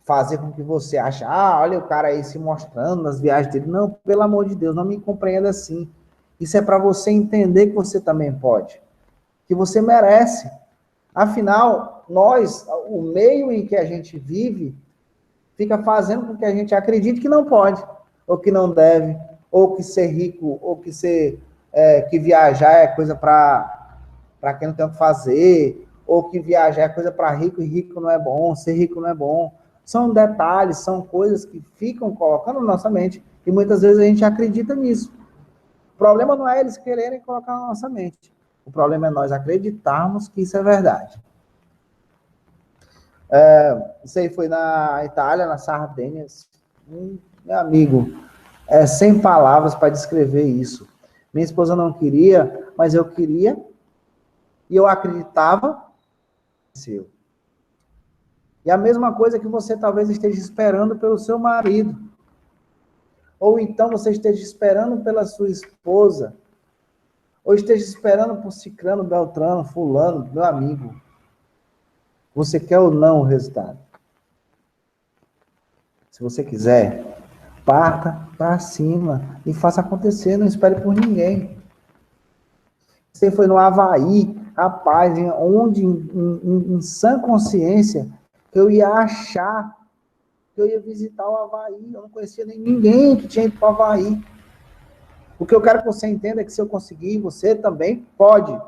fazer com que você ache, olha o cara aí se mostrando nas viagens dele. Não, pelo amor de Deus, não me compreenda assim. Isso é para você entender que você também pode, que você merece. Afinal, o meio em que a gente vive, fica fazendo com que a gente acredite que não pode, ou que não deve, ou que ser rico, ou que que viajar é coisa para quem não tem o que fazer, ou que viajar é coisa para rico e rico não é bom, ser rico não é bom. São detalhes, são coisas que ficam colocando na nossa mente e muitas vezes a gente acredita nisso. O problema não é eles quererem colocar na nossa mente. O problema é nós acreditarmos que isso é verdade. Isso aí foi na Itália, na Sardenha. Meu amigo, sem palavras para descrever isso. Minha esposa não queria, mas eu queria e eu acreditava. E a mesma coisa que você talvez esteja esperando pelo seu marido. Ou então você esteja esperando pela sua esposa. Ou esteja esperando por Cicrano, Beltrano, Fulano, meu amigo. Você quer ou não o resultado? Se você quiser, parta para cima e faça acontecer, não espere por ninguém. Você foi no Havaí, rapaz, onde em sã consciência eu ia achar que eu ia visitar o Havaí, eu não conhecia nem ninguém que tinha ido para o Havaí. O que eu quero que você entenda é que se eu conseguir, você também pode.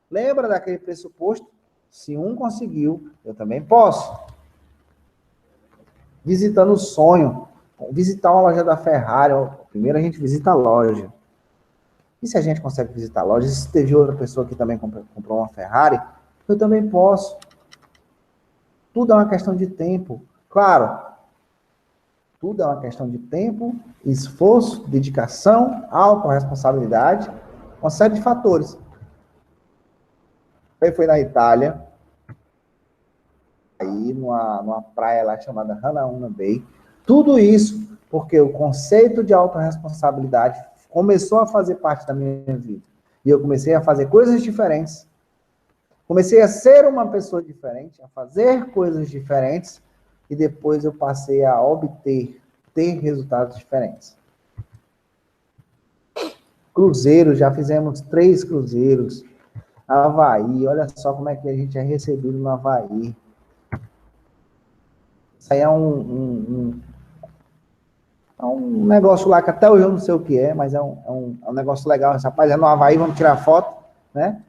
Lembra daquele pressuposto? Se um conseguiu, eu também posso. Visitando o sonho, visitar uma loja da Ferrari, primeiro a gente visita a loja. E se a gente consegue visitar a loja, se teve outra pessoa que também comprou uma Ferrari, eu também posso. Tudo é uma questão de tempo. Claro, tudo é uma questão de tempo, esforço, dedicação, autorresponsabilidade, uma série de fatores. Aí foi na Itália, aí numa praia lá chamada Hanauna Bay. Tudo isso porque o conceito de autorresponsabilidade começou a fazer parte da minha vida. E eu comecei a fazer coisas diferentes. Comecei a ser uma pessoa diferente, a fazer coisas diferentes, e depois eu passei a ter resultados diferentes. Cruzeiro, já fizemos 3 cruzeiros. Havaí, olha só como é que a gente é recebido no Havaí. Isso aí é um negócio lá que até hoje eu não sei o que é, mas é um negócio legal. Rapaz, é no Havaí, vamos tirar foto, né?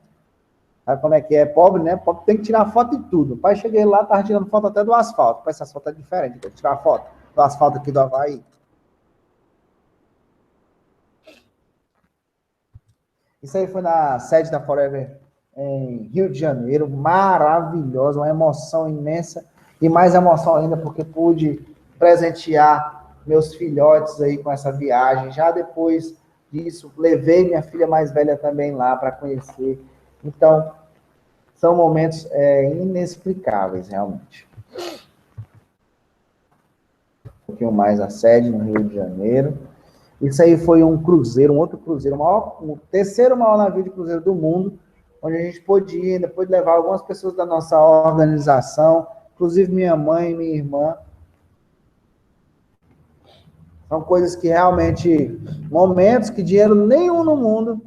Sabe como é que é? Pobre, né? Pobre tem que tirar foto de tudo. O pai, cheguei lá, tava tirando foto até do asfalto. Pai, essa foto é diferente, vou tirar foto do asfalto aqui do Havaí. Isso aí foi na sede da Forever em Rio de Janeiro, maravilhosa, uma emoção imensa, e mais emoção ainda porque pude presentear meus filhotes aí com essa viagem. Já depois disso, levei minha filha mais velha também lá para conhecer. Então, são momentos inexplicáveis, realmente. Um pouquinho mais a sede no Rio de Janeiro. Isso aí foi um cruzeiro, um outro cruzeiro, o terceiro maior navio de cruzeiro do mundo, onde a gente podia, depois de levar algumas pessoas da nossa organização, inclusive minha mãe e minha irmã. São coisas que realmente, momentos que dinheiro nenhum no mundo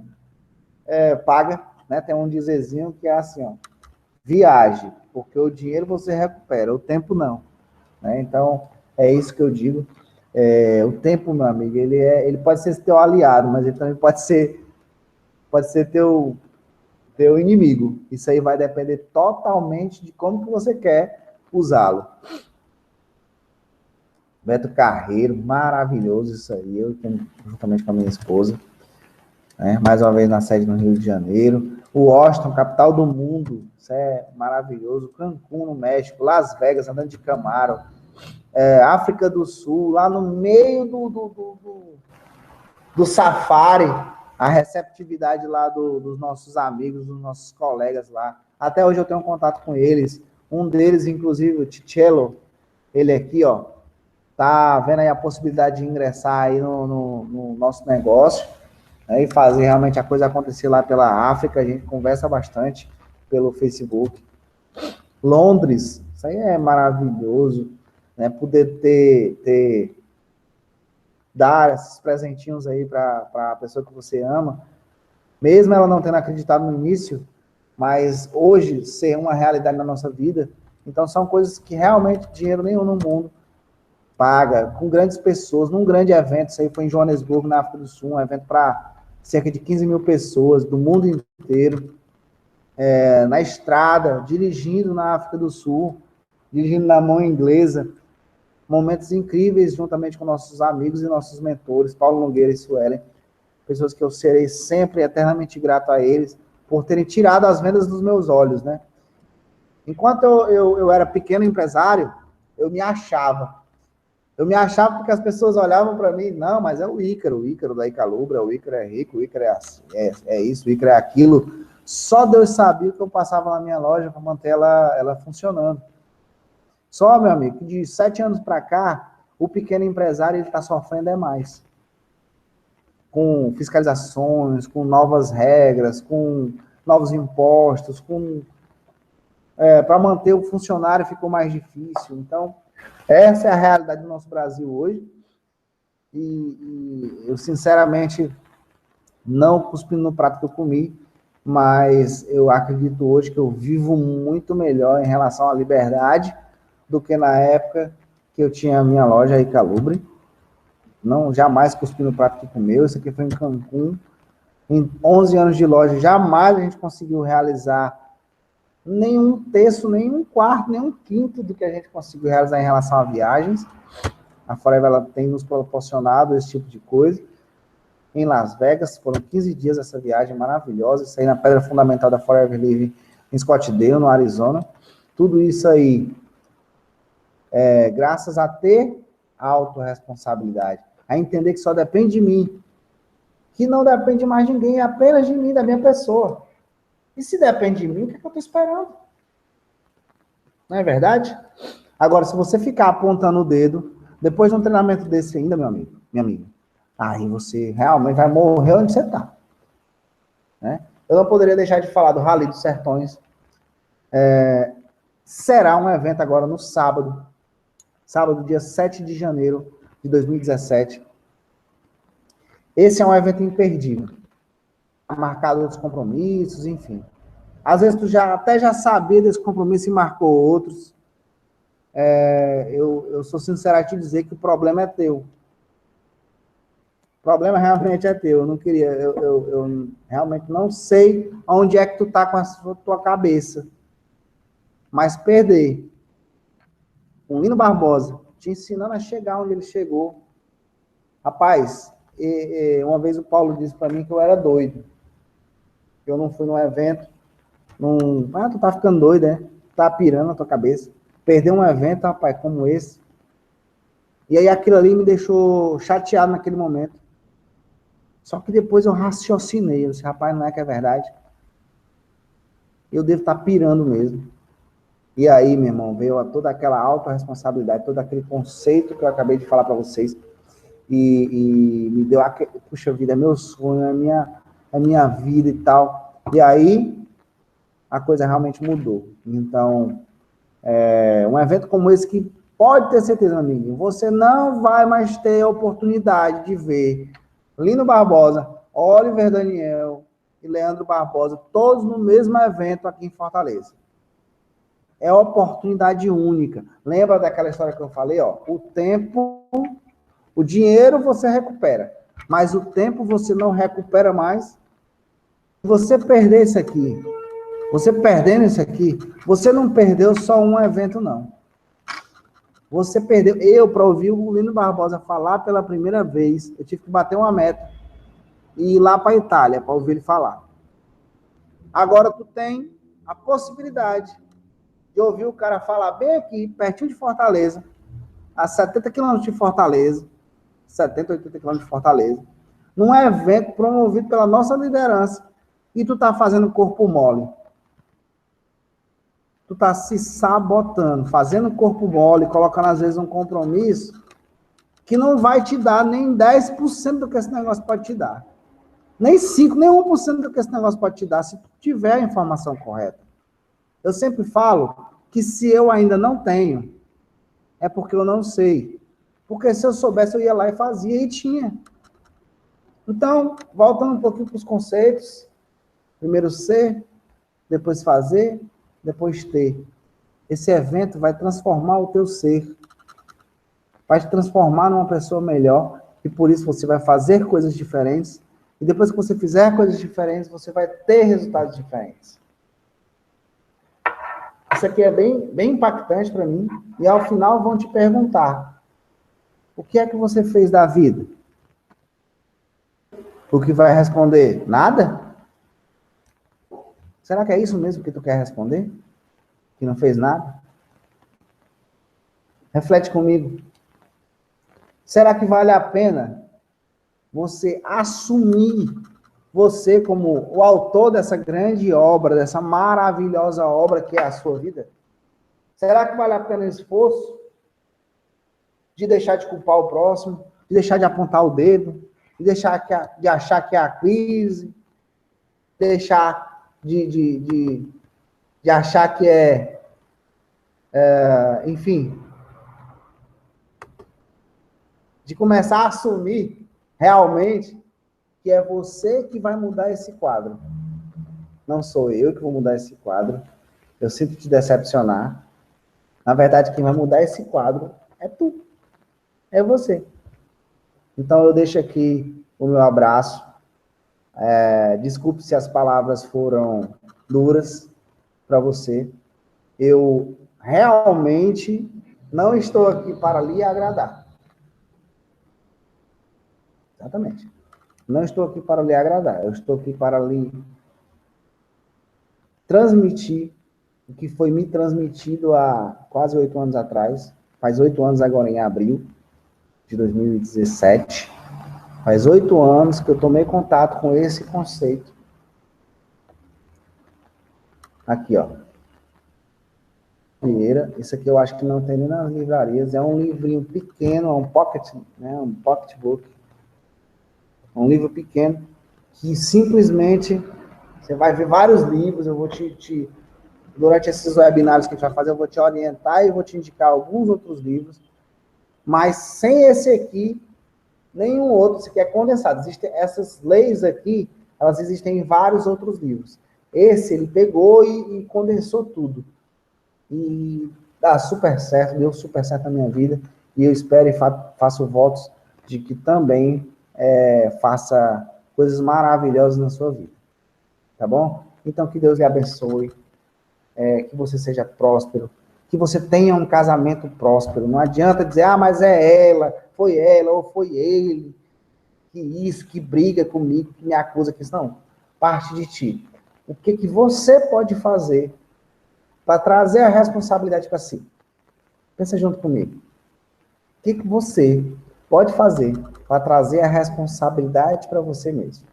paga, né? Tem um dizerzinho que é assim, ó, viaje, porque o dinheiro você recupera, o tempo não. Né? Então, é isso que eu digo. O tempo, meu amigo, ele pode ser teu aliado, mas ele também pode ser teu inimigo. Isso aí vai depender totalmente de como que você quer usá-lo. Beto Carreiro, maravilhoso isso aí, eu juntamente com a minha esposa, né? Mais uma vez na sede no Rio de Janeiro. O Washington, capital do mundo, isso é maravilhoso. Cancún, no México, Las Vegas, andando de Camaro, África do Sul, lá no meio do safari, a receptividade lá dos nossos amigos, dos nossos colegas lá. Até hoje eu tenho contato com eles. Um deles, inclusive, o Tichello, ele aqui, ó, tá vendo aí a possibilidade de ingressar aí no nosso negócio, né, e fazer realmente a coisa acontecer lá pela África. A gente conversa bastante pelo Facebook. Londres, isso aí é maravilhoso, né? Poder dar esses presentinhos aí para a pessoa que você ama, mesmo ela não tendo acreditado no início, mas hoje ser uma realidade na nossa vida. Então são coisas que realmente dinheiro nenhum no mundo paga, com grandes pessoas, num grande evento. Isso aí foi em Joanesburgo, na África do Sul, um evento para cerca de 15 mil pessoas do mundo inteiro, na estrada, dirigindo na África do Sul, dirigindo na mão inglesa, momentos incríveis juntamente com nossos amigos e nossos mentores, Paulo Nogueira e Suelen, pessoas que eu serei sempre eternamente grato a eles por terem tirado as vendas dos meus olhos, né? Enquanto eu era pequeno empresário, eu me achava. Eu me achava porque as pessoas olhavam para mim, não, mas é o Ícaro da Icalubra, o Ícaro é rico, o Ícaro é, assim, é isso, o Ícaro é aquilo. Só Deus sabia o que eu passava na minha loja para manter ela funcionando. Só, meu amigo, de 7 anos para cá, o pequeno empresário está sofrendo mais. Com fiscalizações, com novas regras, com novos impostos, para manter o funcionário ficou mais difícil. Então, essa é a realidade do nosso Brasil hoje. E eu, sinceramente, não cuspindo no prato que eu comi, mas eu acredito hoje que eu vivo muito melhor em relação à liberdade do que na época que eu tinha a minha loja aí, Calubre. Não, jamais cuspi no prato que comeu. Isso aqui foi em Cancún. Em 11 anos de loja, jamais a gente conseguiu realizar nenhum terço, nenhum quarto, nenhum quinto do que a gente conseguiu realizar em relação a viagens. A Forever ela tem nos proporcionado esse tipo de coisa. Em Las Vegas, foram 15 dias essa viagem maravilhosa, isso aí na pedra fundamental da Forever Living, em Scottsdale, no Arizona. Tudo isso aí graças a ter autorresponsabilidade, a entender que só depende de mim, que não depende mais de ninguém, é apenas de mim, da minha pessoa. E se depende de mim, o que eu estou esperando? Não é verdade? Agora, se você ficar apontando o dedo, depois de um treinamento desse ainda, meu amigo, minha amiga, aí você realmente vai morrer onde você está. Né? Eu não poderia deixar de falar do Rally dos Sertões. Será um evento agora no sábado, dia 7 de janeiro de 2017. Esse é um evento imperdível. Marcado outros compromissos, enfim. Às vezes tu até já sabia desse compromisso e marcou outros. Eu sou sincero a te dizer que o problema é teu. O problema realmente é teu. Eu não queria, eu realmente não sei onde é que tu tá com a tua cabeça. Mas perder o Lino Barbosa te ensinando a chegar onde ele chegou. Rapaz, uma vez o Paulo disse para mim que eu era doido. Eu não fui num evento. Tu tá ficando doido, né? Tá pirando na tua cabeça. Perder um evento, rapaz, como esse. E aí aquilo ali me deixou chateado naquele momento. Só que depois eu raciocinei. Eu disse, rapaz, não é que é verdade? Eu devo estar pirando mesmo. E aí, meu irmão, veio toda aquela autorresponsabilidade, todo aquele conceito que eu acabei de falar para vocês. e me deu, puxa vida, é meu sonho, é minha vida e tal. E aí, a coisa realmente mudou. Então, um evento como esse que pode ter certeza, amigo, você não vai mais ter a oportunidade de ver Lino Barbosa, Oliver Daniel e Leandro Barbosa, todos no mesmo evento aqui em Fortaleza. É oportunidade única. Lembra daquela história que eu falei, ó? O tempo, o dinheiro você recupera, mas o tempo você não recupera mais. Se você perder isso aqui, você perdendo isso aqui, você não perdeu só um evento, não. Você perdeu. Eu, para ouvir o Lino Barbosa falar pela primeira vez, eu tive que bater uma meta e ir lá para a Itália para ouvir ele falar. Agora tu tem a possibilidade de ouvir o cara falar bem aqui, pertinho de Fortaleza, a 70 quilômetros de Fortaleza, 70, 80 quilômetros de Fortaleza, num evento promovido pela nossa liderança, e tu tá fazendo corpo mole. Tu tá se sabotando, fazendo corpo mole, colocando às vezes um compromisso que não vai te dar nem 10% do que esse negócio pode te dar. Nem 5, nem 1% do que esse negócio pode te dar, se tu tiver a informação correta. Eu sempre falo que se eu ainda não tenho, é porque eu não sei. Porque se eu soubesse, eu ia lá e fazia, e tinha. Então, voltando um pouquinho para os conceitos, primeiro ser, depois fazer, depois ter. Esse evento vai transformar o teu ser, vai te transformar numa pessoa melhor, e por isso você vai fazer coisas diferentes, e depois que você fizer coisas diferentes, você vai ter resultados diferentes. Isso aqui é bem impactante para mim, e ao final vão te perguntar, o que é que você fez da vida? O que vai responder? Nada? Será que é isso mesmo que tu quer responder? Que não fez nada? Reflete comigo. Será que vale a pena você assumir você como o autor dessa grande obra, dessa maravilhosa obra que é a sua vida? Será que vale a pena o esforço de deixar de culpar o próximo, de deixar de apontar o dedo, de achar que é a crise, deixar de achar que enfim, de começar a assumir realmente que é você que vai mudar esse quadro. Não sou eu que vou mudar esse quadro. Eu sinto te decepcionar. Na verdade, quem vai mudar esse quadro é tu. É você. Então, eu deixo aqui o meu abraço. Desculpe se as palavras foram duras para você. Eu realmente não estou aqui para lhe agradar. Exatamente. Não estou aqui para lhe agradar. Eu estou aqui para lhe transmitir o que foi me transmitido há quase 8 anos atrás. Faz 8 anos agora em abril de 2017. Faz 8 anos que eu tomei contato com esse conceito. Aqui, ó. Isso aqui eu acho que não tem nem nas livrarias. É um livrinho pequeno, é um pocket, né? Um pocketbook. É um livro pequeno que simplesmente você vai ver vários livros. Eu vou durante esses webinários que a gente vai fazer, eu vou te orientar e vou te indicar alguns outros livros. Mas sem esse aqui, nenhum outro. Isso aqui é condensado. Existem essas leis aqui, elas existem em vários outros livros. Esse ele pegou e condensou tudo. E dá super certo, deu super certo na minha vida. E eu espero e faço votos de que também faça coisas maravilhosas na sua vida. Tá bom? Então, que Deus lhe abençoe. Que você seja próspero. Que você tenha um casamento próspero. Não adianta dizer, mas é ela ou foi ele, que isso, que briga comigo, que me acusa, que isso. Não. Parte de ti. O que você pode fazer para trazer a responsabilidade para si? Pensa junto comigo. O que você pode fazer para trazer a responsabilidade para você mesmo?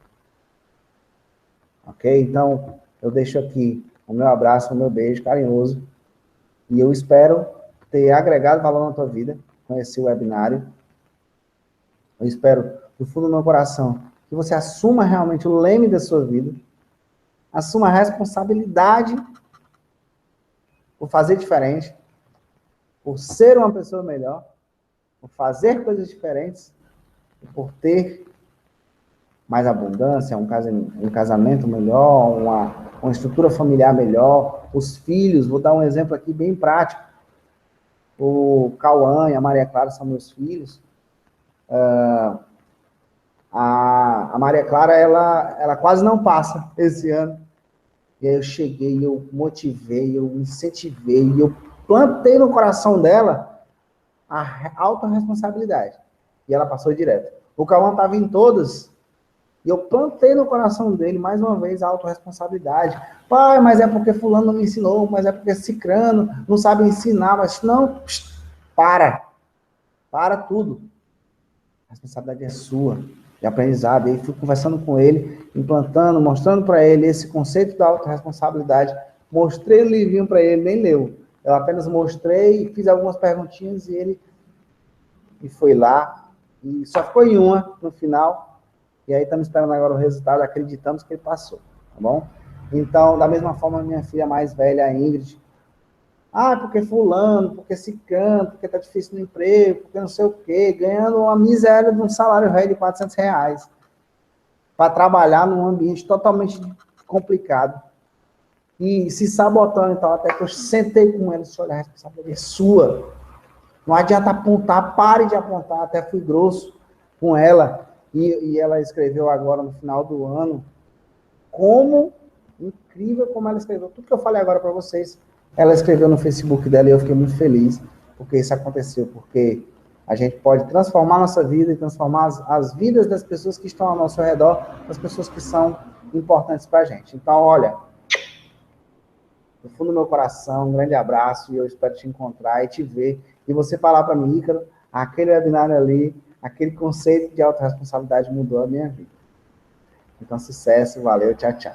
Ok? Então, eu deixo aqui o meu abraço, o meu beijo carinhoso. E eu espero ter agregado valor na tua vida com esse webinário. Eu espero, do fundo do meu coração, que você assuma realmente o leme da sua vida, assuma a responsabilidade por fazer diferente, por ser uma pessoa melhor, por fazer coisas diferentes, por ter mais abundância, um casamento melhor, uma estrutura familiar melhor, os filhos, vou dar um exemplo aqui bem prático. O Cauã e a Maria Clara são meus filhos. A Maria Clara, ela quase não passa esse ano. E aí eu cheguei, eu motivei, eu incentivei, eu plantei no coração dela a autorresponsabilidade. E ela passou direto. O Cauã estava em todas, e eu plantei no coração dele, mais uma vez, a autorresponsabilidade. Pai, mas é porque fulano não me ensinou, mas é porque cicrano não sabe ensinar, mas não, para tudo. A responsabilidade é sua, de aprendizado. E aí fui conversando com ele, implantando, mostrando para ele esse conceito da autorresponsabilidade. Mostrei o livrinho para ele, nem leu. Eu apenas mostrei, fiz algumas perguntinhas e ele foi lá. E só ficou em uma no final. E aí estamos esperando agora o resultado, acreditamos que ele passou, tá bom? Então, da mesma forma, minha filha mais velha, a Ingrid, porque fulano, porque ciclano, porque tá difícil no emprego, porque não sei o quê, ganhando uma miséria de um salário real de R$400, para trabalhar num ambiente totalmente complicado, e se sabotando e tal, até que eu sentei com ela e disse, olha, a responsabilidade é sua, não adianta apontar, pare de apontar, até fui grosso com ela, e ela escreveu agora no final do ano, incrível como ela escreveu, tudo que eu falei agora para vocês, ela escreveu no Facebook dela e eu fiquei muito feliz, porque isso aconteceu, porque a gente pode transformar a nossa vida e transformar as vidas das pessoas que estão ao nosso redor, das pessoas que são importantes para a gente. Então, olha, do fundo do meu coração, um grande abraço e eu espero te encontrar e te ver, e você falar para mim, Ícaro, aquele webinar ali, aquele conceito de autorresponsabilidade mudou a minha vida. Então, sucesso, valeu, tchau, tchau.